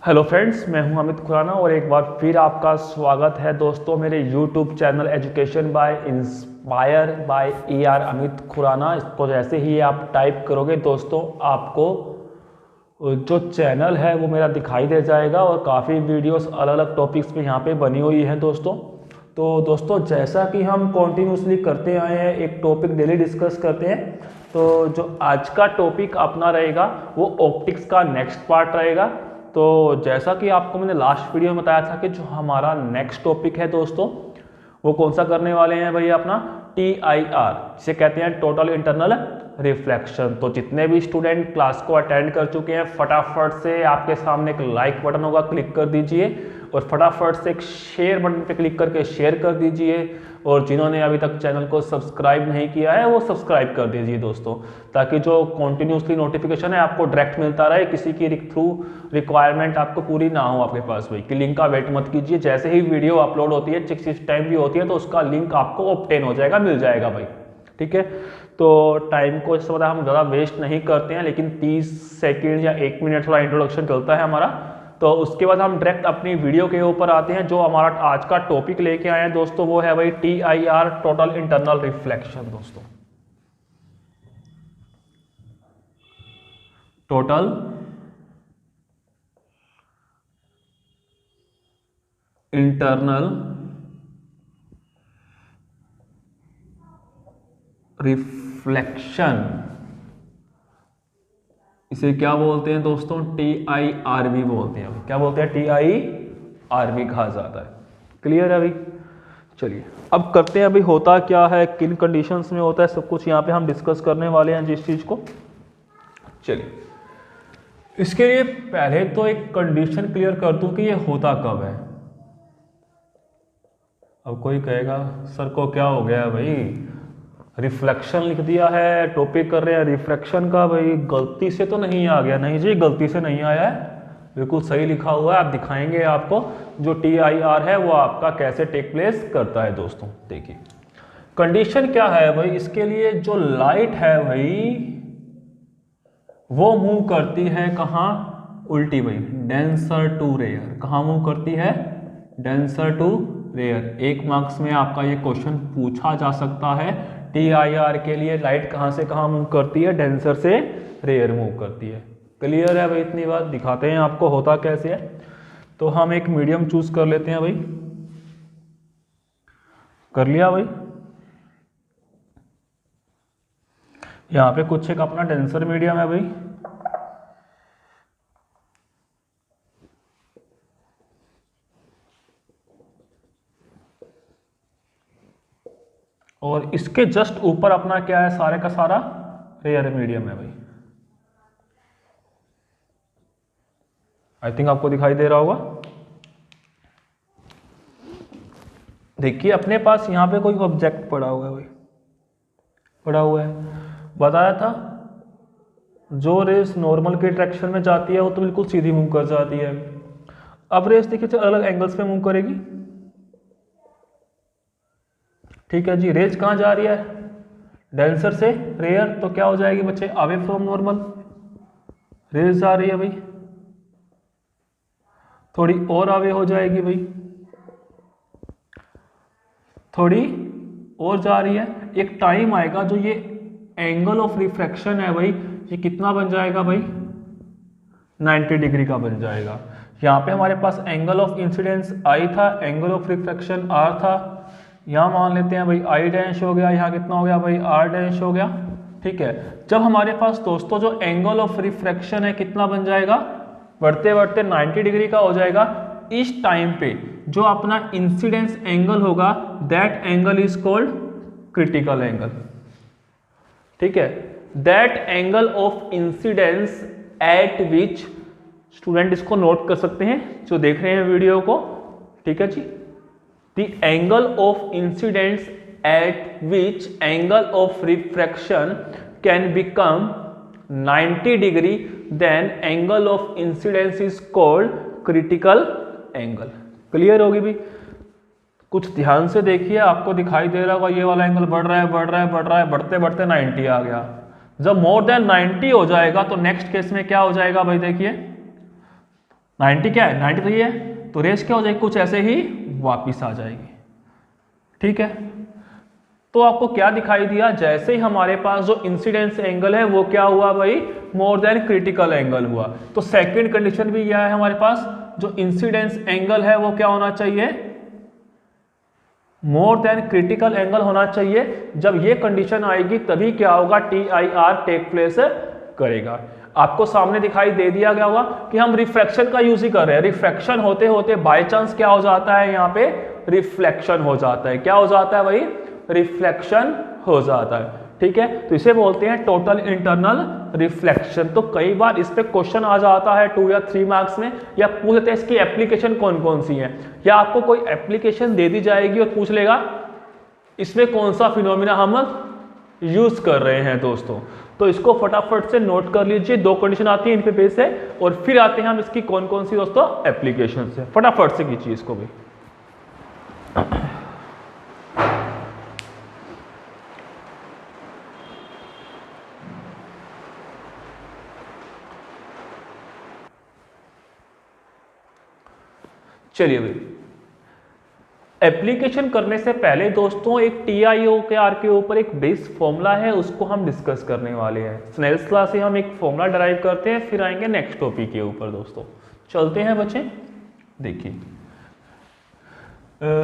Hello friends, मैं हूं अमित खुराना और एक बार फिर आपका स्वागत है दोस्तों मेरे YouTube channel education by inspire by Amit Khurana. इसको जैसे ही आप टाइप करोगे दोस्तों आपको जो चैनल है वो मेरा दिखाई दे जाएगा और काफ़ी वीडियोस अलग अलग टॉपिक्स पे यहाँ पे बनी हुई हैं दोस्तों। तो दोस्तों जैसा कि हम कॉन्टिन्यूसली करते आए हैं, एक टॉपिक डेली डिस्कस करते हैं। तो जो आज का टॉपिक अपना रहेगा वो ऑप्टिक्स का नेक्स्ट पार्ट रहेगा। तो जैसा कि आपको मैंने लास्ट वीडियो में बताया था कि जो हमारा नेक्स्ट टॉपिक है दोस्तों वो कौन सा करने वाले हैं भैया, अपना TIR, जिसे कहते हैं टोटल इंटरनल रिफ्लेक्शन। तो जितने भी स्टूडेंट क्लास को अटेंड कर चुके हैं फटाफट से आपके सामने एक लाइक बटन होगा, क्लिक कर दीजिए और फटाफट से एक शेयर बटन पे क्लिक करके शेयर कर दीजिए। और जिन्होंने अभी तक चैनल को सब्सक्राइब नहीं किया है वो सब्सक्राइब कर दीजिए दोस्तों, ताकि जो कॉन्टिन्यूसली नोटिफिकेशन है आपको डायरेक्ट मिलता रहे, किसी की थ्रू रिक्वायरमेंट आपको पूरी ना हो आपके पास भाई कि लिंक का वेट मत कीजिए। जैसे ही वीडियो अपलोड होती है, जिस टाइम भी होती है, तो उसका लिंक आपको ऑब्टेन हो जाएगा, मिल जाएगा भाई। ठीक है, तो टाइम को इस वजह हम ज़्यादा वेस्ट नहीं करते हैं, लेकिन 30 सेकेंड या 1 मिनट थोड़ा इंट्रोडक्शन चलता है हमारा। तो उसके बाद हम डायरेक्ट अपनी वीडियो के ऊपर आते हैं। जो हमारा आज का टॉपिक लेके आए हैं दोस्तों वो है भाई TIR, टोटल इंटरनल रिफ्लेक्शन दोस्तों। टोटल इंटरनल रिफ्लेक्शन, इसे क्या बोलते हैं दोस्तों? TIRV बोलते हैं। क्या बोलते हैं? TIRV कहा जाता है। क्लियर है अभी? चलिए अब करते हैं अभी होता क्या है, किन कंडीशंस में होता है, सब कुछ यहाँ पे हम डिस्कस करने वाले हैं जिस चीज को। चलिए इसके लिए पहले तो एक कंडीशन क्लियर कर दूं कि ये होता कब है। अब कोई कहेगा सर को क्या हो गया भाई, रिफ्लेक्शन लिख दिया है, टॉपिक कर रहे हैं रिफ्लेक्शन का, भाई गलती से तो नहीं आ गया? नहीं जी, गलती से नहीं आया है, बिल्कुल सही लिखा हुआ है। आप दिखाएंगे आपको जो TIR है वो आपका कैसे टेक प्लेस करता है दोस्तों। देखिए कंडीशन क्या है भाई, इसके लिए जो लाइट है भाई वो मूव करती है कहाँ? उल्टी भाई, डेंसर टू रेयर। कहाँ मूव करती है? Denser to rare. 1 मार्क्स में आपका ये क्वेश्चन पूछा जा सकता है। TIR के लिए लाइट कहाँ से कहाँ मूव करती है? डेंसर से रेयर मूव करती है। क्लियर है भाई? इतनी बात दिखाते हैं आपको होता कैसे है। तो हम एक मीडियम चूज कर लेते हैं भाई। कर लिया भाई? यहाँ पे कुछ एक अपना डेंसर मीडियम है भाई। और इसके जस्ट ऊपर अपना क्या है? सारे का सारा रेयर मीडियम है भाई। आई थिंक आपको दिखाई दे रहा होगा। देखिए अपने पास यहाँ पे कोई ऑब्जेक्ट पड़ा हुआ है भाई, पड़ा हुआ है। बताया था जो रेस नॉर्मल के डायरेक्शन में जाती है वो तो बिल्कुल सीधी मूव कर जाती है। अब रेस देखिए अलग एंगल्स पे मूव करेगी। ठीक है जी, रेस कहाँ जा रही है? डेंसर से रेयर, तो क्या हो जाएगी बच्चे? Away from normal. रेस जा रही है भाई, थोड़ी और अवे हो जाएगी भाई, थोड़ी और जा रही है। एक टाइम आएगा जो ये एंगल ऑफ रिफ्रैक्शन है भाई, ये कितना बन जाएगा भाई? 90 डिग्री का बन जाएगा। यहाँ पे हमारे पास एंगल ऑफ इंसिडेंस I था, एंगल ऑफ रिफ्रैक्शन R था। यहाँ मान लेते हैं भाई I डैश हो गया, यहाँ कितना हो गया भाई? R डैश हो गया। ठीक है, जब हमारे पास दोस्तों जो एंगल ऑफ रिफ्रैक्शन है कितना बन जाएगा? बढ़ते बढ़ते 90 डिग्री का हो जाएगा। इस टाइम पे जो अपना इंसिडेंस एंगल होगा that angle is called critical angle. ठीक है, that angle of incidence at which, student इसको नोट कर सकते हैं जो देख रहे हैं वीडियो को। ठीक है जी, the angle of incidence at which angle of refraction can become 90 degree, then angle of incidence is called critical angle. Clear होगी भी? कुछ ध्यान से देखिए, आपको दिखाई दे रहा होगा ये वाला एंगल बढ़ रहा है, बढ़ रहा है, बढ़ रहा है, बढ़ते बढ़ते 90 आ गया। जब मोर देन 90 हो जाएगा तो नेक्स्ट केस में क्या हो जाएगा भाई? देखिए 90 क्या है, 90 तो ये है, तो रेस क्या हो जाएगी, कुछ ऐसे ही वापिस आ जाएगी। ठीक है, तो आपको क्या दिखाई दिया, जैसे ही हमारे पास जो इंसिडेंस एंगल है वो क्या हुआ भाई, मोर देन क्रिटिकल एंगल हुआ। तो सेकंड कंडीशन भी क्या है हमारे पास, जो इंसिडेंस एंगल है वो क्या होना चाहिए, मोर देन क्रिटिकल एंगल होना चाहिए। जब ये कंडीशन आएगी तभी क्या होगा, TIR टेक प्लेस करेगा। आपको सामने दिखाई दे दिया गया होगा कि हम रिफ्रैक्शन का यूज ही कर रहे हैं, रिफ्रैक्शन होते होते बाय चांस क्या हो जाता है, यहाँ पे रिफ्लेक्शन हो जाता है। क्या हो जाता है भाई, रिफ्लेक्शन हो जाता है। ठीक है, तो इसे बोलते हैं टोटल इंटरनल रिफ्लेक्शन। तो कई बार इस पे क्वेश्चन आ जाता है 2 या 3 मार्क्स में, या पूछ लेते हैं इसकी एप्लीकेशन कौन कौन सी है, या आपको कोई एप्लीकेशन दे दी जाएगी और पूछ लेगा इसमें कौन सा फिनोमिना हम यूज कर रहे हैं दोस्तों। तो इसको फटाफट से नोट कर लीजिए, 2 कंडीशन आती है इन पे बेस है, और फिर आते हैं हम इसकी कौन कौन सी दोस्तों एप्लीकेशन है। फटाफट से कीजिए इसको भी। चलिए भाई, एप्लीकेशन करने से पहले दोस्तों एक TIOR के ऊपर एक बेस फॉर्मूला है, उसको हम डिस्कस करने वाले हैं। स्नेल्स लॉ से हम एक फॉर्मूला डराइव करते हैं, फिर आएंगे नेक्स्ट टॉपिक के ऊपर दोस्तों। चलते हैं बच्चे, देखिए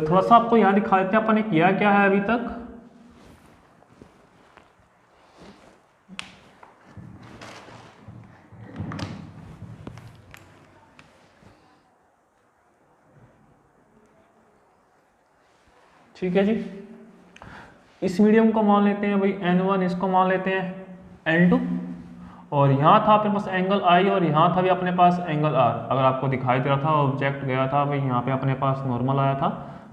थोड़ा सा आपको यहाँ दिखा देते हैं अपन ने किया क्या है अभी तक। ठीक है जी, इस मीडियम को मान लेते हैं भाई N1, इसको मान लेते हैं N2, और यहाँ था अपने पास एंगल I और यहाँ था भी अपने पास एंगल R। अगर आपको दिखाई दे रहा था ऑब्जेक्ट गया था भाई, यहाँ पे अपने पास नॉर्मल आया था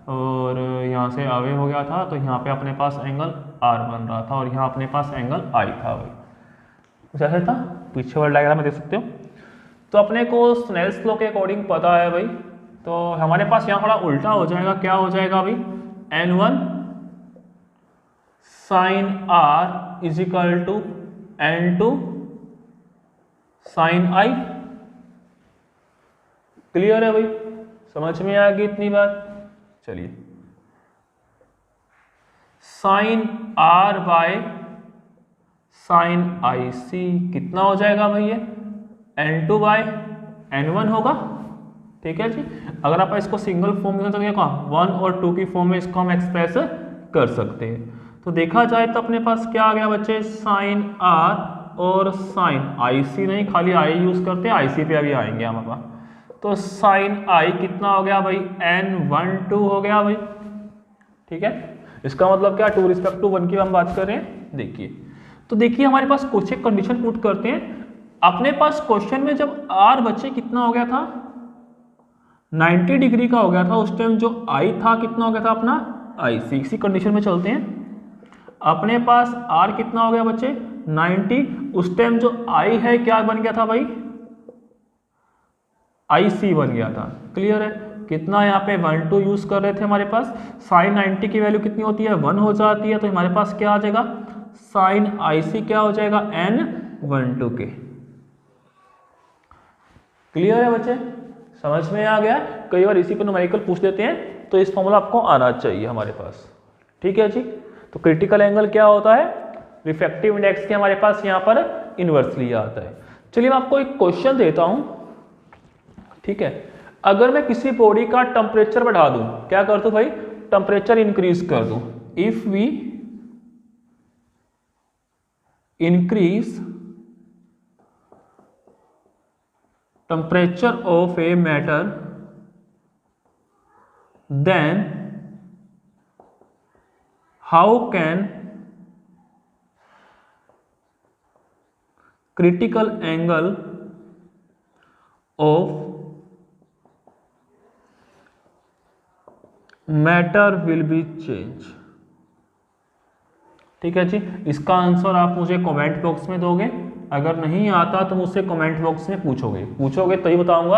और यहाँ से अवे हो गया था, तो यहाँ पे अपने पास एंगल R बन रहा था और यहाँ अपने पास एंगल I था भाई, कुछ ऐसा था, पीछे वाला डायग्राम में देख सकते हो। तो अपने को स्नेल्स लॉ के अकॉर्डिंग पता है भाई, तो हमारे पास यहाँ थोड़ा उल्टा हो जाएगा। क्या हो जाएगा भाई, N1 sine R is equal to N2 sine I। Clear है भाई, समझ में आ गई इतनी बात। चलिए, sine R by sine IC कितना हो जाएगा भाई, ये N2 बाय N1 होगा। ठीक है जी, अगर आप इसको सिंगल फॉर्म में तो क्या 1 और 2 की फॉर्म में इसको हम एक्सप्रेस कर सकते हैं। तो देखा जाए तो अपने पास क्या आ गया बच्चे, साइन R और साइन IC, नहीं खाली I यूज करते हैं, IC पे अभी आएंगे हम अपना। तो साइन I कितना हो गया भाई, N12 हो गया भाई। ठीक है, इसका मतलब क्या, 2 रिस्पेक्ट टू 1 की हम बात कर रहे हैं। देखिए, तो देखिए हमारे पास कुछ एक कंडीशन पुट करते हैं। अपने पास क्वेश्चन में जब R बच्चे कितना हो गया था, 90 डिग्री का हो गया था, उस टाइम जो I था कितना हो गया था अपना IC। इसी कंडीशन में चलते हैं, अपने पास R कितना हो गया बच्चे 90, उस टाइम जो I है क्या बन गया था भाई, IC बन गया था। क्लियर है, कितना यहाँ पे 1 2 यूज कर रहे थे हमारे पास, साइन 90 की वैल्यू कितनी होती है 1 हो जाती है, तो हमारे पास क्या आ जाएगा, साइन IC क्या हो जाएगा N12 के। क्लियर है बच्चे, समझ में आ गया। कई बार इसी पर न्यूमेरिकल पूछ देते हैं, तो इस फॉर्मूला आपको आना चाहिए हमारे पास। ठीक है जी, तो क्रिटिकल एंगल क्या होता है, रिफ्रैक्टिव इंडेक्स के हमारे पास यहाँ पर इनवर्सली आता है। चलिए मैं आपको एक क्वेश्चन देता हूं। ठीक है, अगर मैं किसी बॉडी का टेम्परेचर बढ़ा दूं, क्या कर दूं भाई, टेम्परेचर इंक्रीज कर दूं, if we increase temperature of a matter, then how can critical angle of matter will be changed। ठीक है जी, इसका आंसर आप मुझे कमेंट बॉक्स में दोगे, अगर नहीं आता तो मुझसे कमेंट बॉक्स में पूछोगे तो ही बताऊंगा,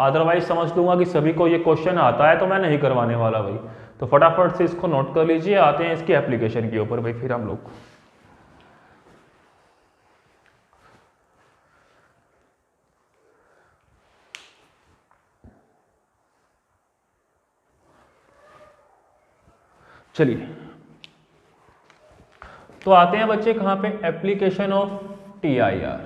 अदरवाइज समझ लूंगा कि सभी को ये क्वेश्चन आता है तो मैं नहीं करवाने वाला भाई। तो फटाफट से इसको नोट कर लीजिए, आते हैं इसकी एप्लीकेशन के ऊपर भाई फिर हम लोग। चलिए तो आते हैं बच्चे कहाँ पे, एप्लीकेशन ऑफ TIR।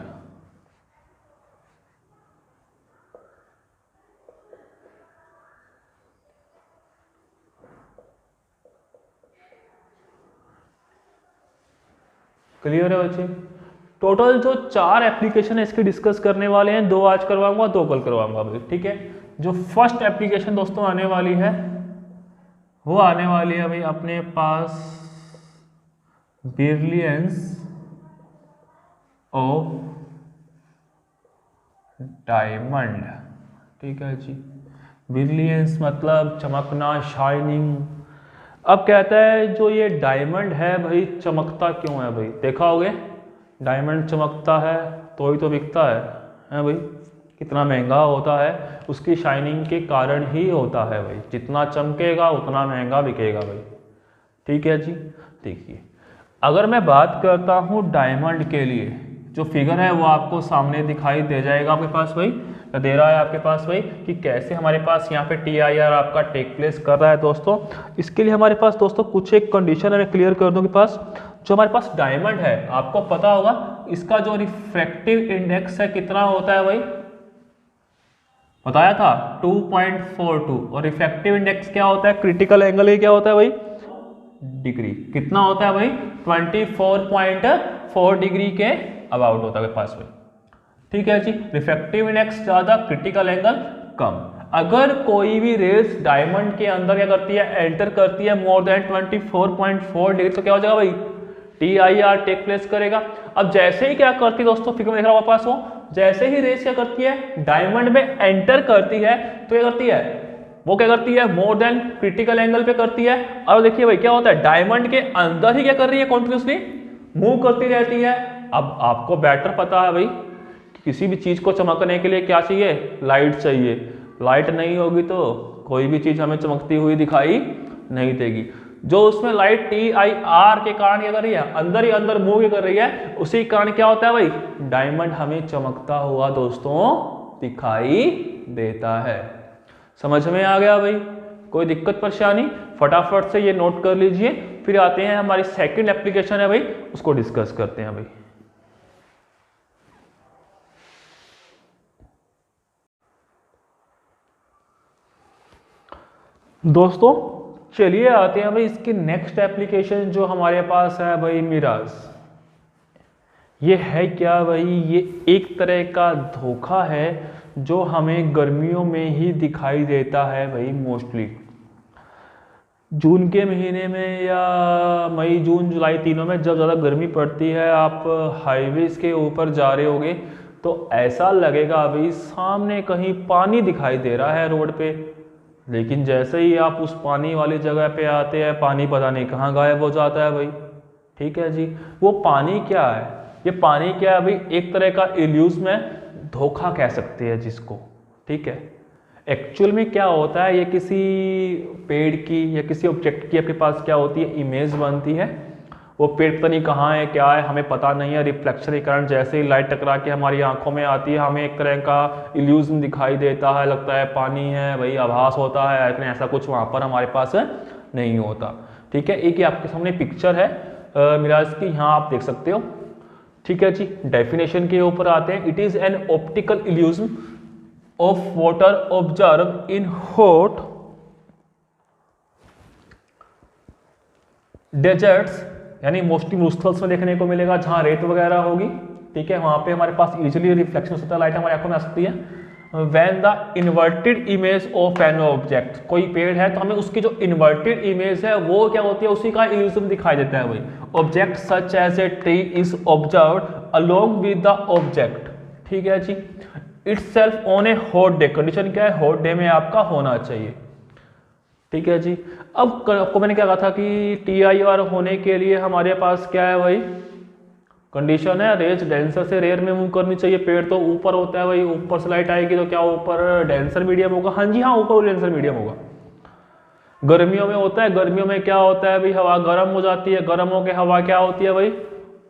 क्लियर है बच्चे? टोटल जो 4 एप्लीकेशन है इसके डिस्कस करने वाले हैं, 2 आज करवाऊंगा 2 कल करवाऊंगा भाई, ठीक है। जो फर्स्ट एप्लीकेशन दोस्तों आने वाली है वो आने वाली है भाई अपने पास ब्रिलियंस ऑफ डायमंड, ठीक है जी। ब्रिलियंस मतलब चमकना, शाइनिंग। अब कहता है जो ये डायमंड है भाई चमकता क्यों है भाई, देखा होगे डायमंड चमकता है तो ही तो बिकता है भाई, कितना महंगा होता है उसकी शाइनिंग के कारण ही होता है भाई, जितना चमकेगा उतना महंगा बिकेगा भाई, ठीक है जी। देखिए अगर मैं बात करता हूँ डायमंड के लिए, जो फिगर है वो आपको सामने दिखाई दे जाएगा आपके पास भाई, दे रहा है आपके पास भाई कि कैसे हमारे पास यहाँ पे TIR आपका टेक प्लेस कर रहा है दोस्तों। इसके लिए हमारे पास दोस्तों कुछ एक कंडीशन है, मैं क्लियर कर दूं के पास। जो हमारे पास डायमंड है आपको पता होगा इसका जो रिफ्रैक्टिव इंडेक्स है कितना होता है भाई, बताया था 2.42, और रिफ्रैक्टिव इंडेक्स क्या होता है, क्रिटिकल एंगल ही क्या होता है भाई, डिग्री। कितना होता है भाई 24.4 डिग्री के अबाउट होता है पास में, ठीक है जी। रिफ्रैक्टिव इंडेक्स ज्यादा, क्रिटिकल एंगल कम। अगर कोई भी रेस डायमंड के अंदर क्या करती है, एंटर करती है मोर देन 24.4 डिग्री, तो क्या हो जाएगा भाई TIR टेक प्लेस करेगा। अब जैसे ही क्या करती है दोस्तों, फिगर में देख रहा हूं पास वो, जैसे ही रेस क्या करती है डायमंड में एंटर करती है तो क्या करती है, वो क्या करती है मोर देन क्रिटिकल एंगल पे करती है। और देखिए भाई क्या होता है, डायमंड के अंदर ही क्या कर रही है, कॉन्टिन्यूसली मूव करती रहती है। अब आपको बेटर पता है भाई किसी भी चीज को चमकने के लिए क्या चाहिए, लाइट चाहिए। लाइट नहीं होगी तो कोई भी चीज हमें चमकती हुई दिखाई नहीं देगी। जो उसमें लाइट TIR के कारण क्या कर रही है, अंदर ही अंदर मूव कर रही है, उसी कारण क्या होता है भाई डायमंड हमें चमकता हुआ दोस्तों दिखाई देता है। समझ में आ गया भाई, कोई दिक्कत परेशानी, फटाफट से ये नोट कर लीजिए। फिर आते हैं हमारी सेकंड एप्लीकेशन है भाई, उसको डिस्कस करते हैं भाई। दोस्तों चलिए आते हैं भाई इसकी नेक्स्ट एप्लीकेशन जो हमारे पास है भाई मिराज। ये है क्या भाई, ये एक तरह का धोखा है जो हमें गर्मियों में ही दिखाई देता है भाई। मोस्टली जून के महीने में या मई जून जुलाई तीनों में जब ज़्यादा गर्मी पड़ती है, आप हाईवेज के ऊपर जा रहे होगे तो ऐसा लगेगा अभी सामने कहीं पानी दिखाई दे रहा है रोड पे, लेकिन जैसे ही आप उस पानी वाली जगह पे आते हैं पानी पता नहीं कहाँ गायब हो जाता है भाई, ठीक है जी। वो पानी क्या है, ये पानी क्या है भाई, एक तरह का इल्यूज में धोखा कह सकते हैं जिसको, ठीक है। एक्चुअल में क्या होता है, ये किसी पेड़ की या किसी ऑब्जेक्ट की आपके पास क्या होती है, इमेज बनती है। वो पेड़ पता नहीं कहाँ है क्या है हमें पता नहीं है, रिफ्लेक्शन के कारण जैसे ही लाइट टकरा के हमारी आंखों में आती है हमें एक तरह का इल्यूजन दिखाई देता है, लगता है पानी है भाई, आभास होता है, लेकिन ऐसा कुछ वहाँ पर हमारे पास नहीं होता, ठीक है। एक ही आपके सामने पिक्चर है मिराज की, यहाँ आप देख सकते हो, ठीक है जी। डेफिनेशन के ऊपर आते हैं, it is an optical illusion of water observe in hot deserts, यानी मोस्टली मरुस्थल्स में देखने को मिलेगा जहां रेत वगैरह होगी, ठीक है। वहां पे हमारे पास इजीली रिफ्लेक्शन होता है, लाइट हमारी आंखों में आ सकती है। When the inverted image of an object, कोई पेड़ है तो हमें उसकी जो इन्वर्टेड इमेज है वो क्या होती है, उसी का इल्यूजन दिखाई देता है भाई। Object such as a tree is observed along with the object, ठीक है जी। Itself on a hot day, condition क्या है, हॉट डे में आपका होना चाहिए, ठीक है जी। अब आपको मैंने क्या कहा था कि TIR होने के लिए हमारे पास क्या है भाई, कंडीशन है रेज डेंसर से रेयर में मूव करनी चाहिए। पेड़ तो ऊपर होता है भाई, ऊपर से लाइट आएगी तो क्या ऊपर डेंसर मीडियम होगा, हाँ जी हाँ ऊपर डेंसर मीडियम होगा। गर्मियों में होता है, गर्मियों में क्या होता है भाई, हवा गर्म हो जाती है, गर्म होकर हवा क्या होती है भाई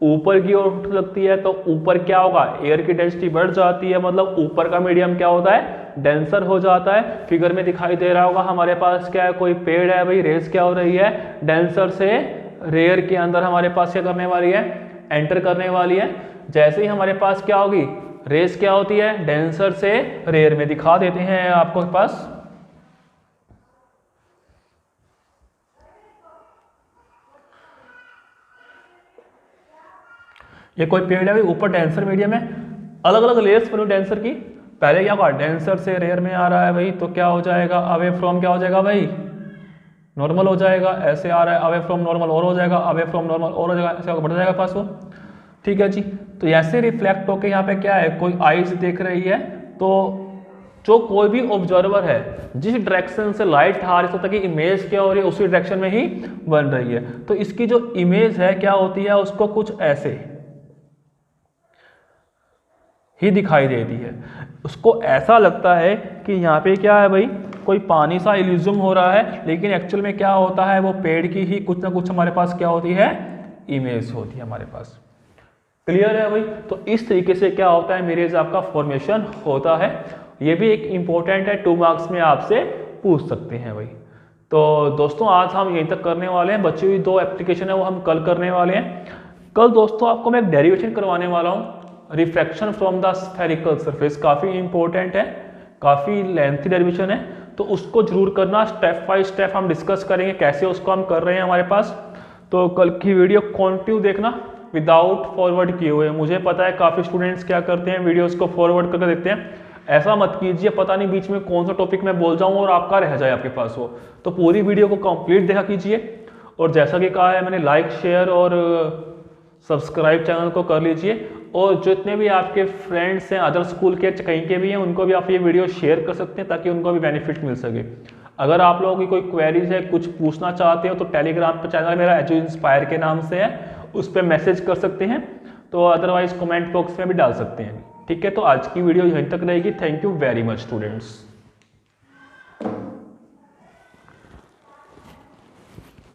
ऊपर की ओर लगती है तो ऊपर क्या होगा, एयर की डेंसिटी बढ़ जाती है, मतलब ऊपर का मीडियम क्या होता है, डेंसर हो जाता है। फिगर में दिखाई दे रहा होगा हमारे पास क्या है, कोई पेड़ है भाई, रेस क्या हो रही है, डेंसर से रेयर के अंदर हमारे पास क्या करने वाली है, एंटर करने वाली है। जैसे ही हमारे पास क्या होगी, रेस क्या होती है, डेंसर से रेयर में दिखा देते हैं आपको पास। ये कोई पेड़ है भाई, ऊपर डेंसर मीडियम है, अलग अलग लेयर्स बनी डेंसर की। पहले क्या होगा, डेंसर से रेयर में आ रहा है भाई, तो क्या हो जाएगा, अवे फ्रॉम क्या हो जाएगा भाई, नॉर्मल हो जाएगा। ऐसे आ रहा है अवे फ्रॉम नॉर्मल और हो जाएगा, अवे फ्रॉम नॉर्मल और हो जाएगा, ऐसे बढ़ जाएगा पास वो। ठीक है जी। तो ऐसे रिफ्लेक्ट होके यहाँ पे क्या है, कोई आईज देख रही है, तो जो कोई भी ऑब्जर्वर है जिस डायरेक्शन से लाइट आ रही है तक इमेज क्या हो रही है, उसी डायरेक्शन में ही बन रही है। तो इसकी जो इमेज है क्या होती है, उसको कुछ ऐसे ही दिखाई देती है। उसको ऐसा लगता है कि यहाँ पे क्या है भाई, कोई पानी सा इल्यूजन हो रहा है, लेकिन एक्चुअल में क्या होता है, वो पेड़ की ही कुछ ना कुछ हमारे पास क्या होती है, इमेज होती है हमारे पास। क्लियर है भाई। तो इस तरीके से क्या होता है, इमेज आपका फॉर्मेशन होता है। ये भी एक इंपॉर्टेंट है, 2 मार्क्स में आपसे पूछ सकते हैं भाई। तो दोस्तों आज हम यहीं तक करने वाले हैं, बची हुई 2 एप्लीकेशन है वो हम कल करने वाले हैं। कल दोस्तों आपको मैं एक डेरिवेशन करवाने वाला हूँ, reflection from the spherical surface. काफ़ी इंपॉर्टेंट है, काफ़ी लेंथी डेरिवेशन है, तो उसको जरूर करना। स्टेप बाय स्टेप हम डिस्कस करेंगे कैसे उसको हम कर रहे हैं हमारे पास। तो कल की वीडियो कंटिन्यू देखना विदाउट फॉरवर्ड किए हुए। मुझे पता है काफ़ी स्टूडेंट्स क्या करते हैं, वीडियोस को फॉरवर्ड करके देखते हैं। ऐसा मत कीजिए, पता नहीं बीच में कौन सा टॉपिक मैं बोल जाऊँ और आपका रह जाए आपके पास वो। तो पूरी वीडियो को कंप्लीट देखा कीजिए, और जैसा कि कहा है मैंने, लाइक शेयर और सब्सक्राइब चैनल को कर लीजिए। और जितने भी आपके फ्रेंड्स हैं अदर स्कूल के कहीं के भी हैं, उनको भी आप ये वीडियो शेयर कर सकते हैं ताकि उनको भी बेनिफिट मिल सके। अगर आप लोगों की कोई क्वेरीज है, कुछ पूछना चाहते हो, तो टेलीग्राम पर चैनल मेरा एजू इंस्पायर के नाम से है, उस पर मैसेज कर सकते हैं। तो अदरवाइज कमेंट बॉक्स में भी डाल सकते हैं। ठीक है, तो आज की वीडियो यहीं तक रहेगी। Thank you very much students.